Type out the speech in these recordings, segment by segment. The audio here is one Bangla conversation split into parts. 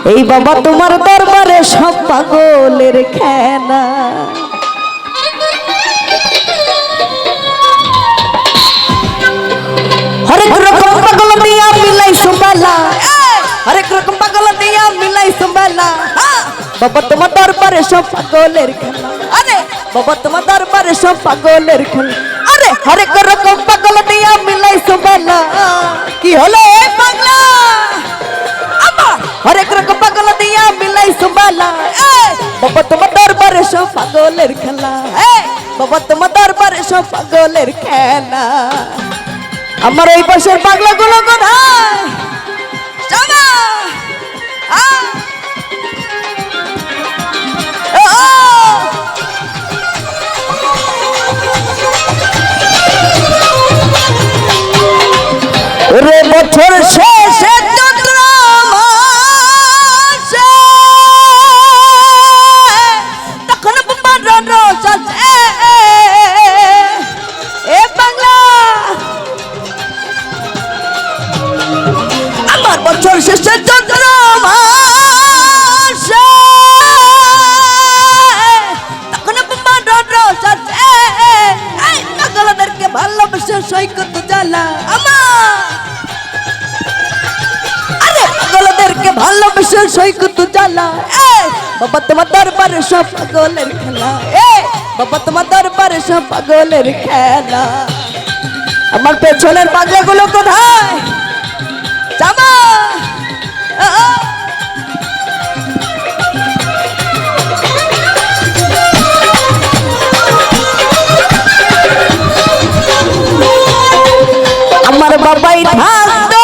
এই বাবা তোমার দরবারে সব পাগলের খেলা। হরেক রকম পাগল দিয়া মিলাই সুবেলা, হরেক রকম পাগল দিয়া মিলাই সুবেলা। বাবা তোমার দরবারে সব পাগলের খেলা, আরে বাবা তোমার দরবারে সব পাগলের খেলা। আরে হরেক রকম পাগল দিয়া মিলাই সুবেলা। কি হলো এ পাগলা, আমার হরেক রকম পাগল দিয়া মিলাই সুবেলা। বাবা তোমার দরবারে সব পাগলের খেলা, বাবা তোমার দরবারে সব পাগলের খেলা। আমার এই পাশের পাগলা গুলো কোথায়? রে বছর শেষে চন্দ্র মাসে তখন এ বাংলা আমার বছর শেষে চন্দ্র মাসে তখন পাগলদেরকে ভালোবেসে সৈকত জ্বালা। পাগলদেরকে ভালোবেসে সৈকত জ্বালা। বাবা তোমার দরবারে সব পাগলের খেলা, বাবা তোমার দরবারে সব পাগলের খেলা। আমার পেছনের পাগলাগুলো কোথায়? জামা আমার বাবাই থাকতো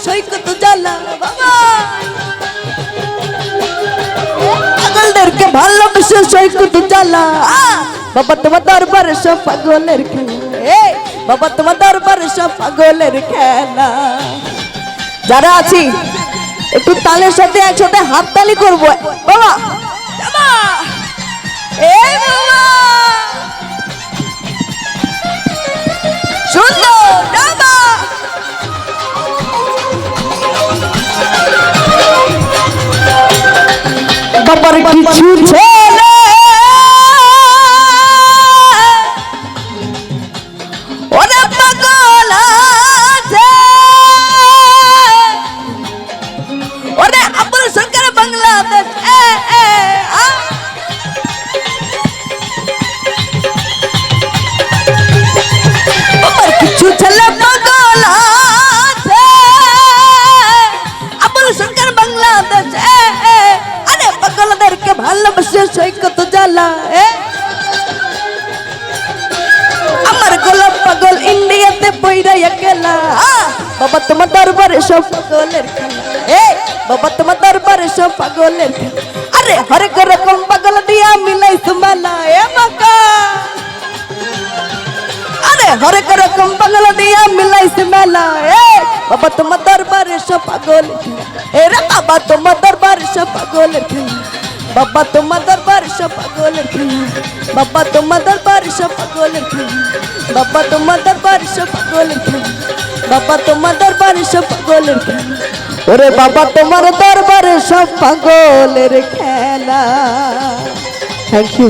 সৈকত জ্বালা। পাগলদেরকে ভালোবেসে সৈকত জ্বালা। বাবা তোমার দরবারে সব পাগলের খেলা, বাবা তোমার দরবারে সব পাগলের খেলা। যারা আছি একটু তালের সাথে একসাথে হাত তালি করবো বাবা। সুন্দর বাবার কিছু ছেলে ওরা পাগল আছে, ওরে আবুল সরকার বাংলাদেশ। বাবার কিছু ছেলে পাগল আছে, আবুল সরকার বাংলাদেশ। পাগলদেরকে ভালোবেসে সৈকত জ্বালা। আমার গোলাপ পাগল ইন্ডিয়াতে পইরা একলা। বাবা তোমার দরবারে সব পাগলের খেলা, বাবা তোমার দরবারে সব পাগলের খেলা। আরে হরেক রকম পাগল দিয়া মিলাই সুমালা। মাকা আরে হরেক রকম পাগল দিয়া মিলাই সুমালা। বাবা তোমার দরবারে সব পাগলের খেলা, রে বাবা তোমার দরবারে সব পাগলের খেলা। বাবা তোমার দরবারে সব পাগলের খেলা, বাবা তোমার দরবারে সব পাগলের খেলা। বাবা তোমার দরবারে সব পাগলের খেলা, বাবা তোমার দরবারে সব পাগলের খেলা। ওরে বাবা তোমার দরবারে সব পাগলের খেলা। Thank you.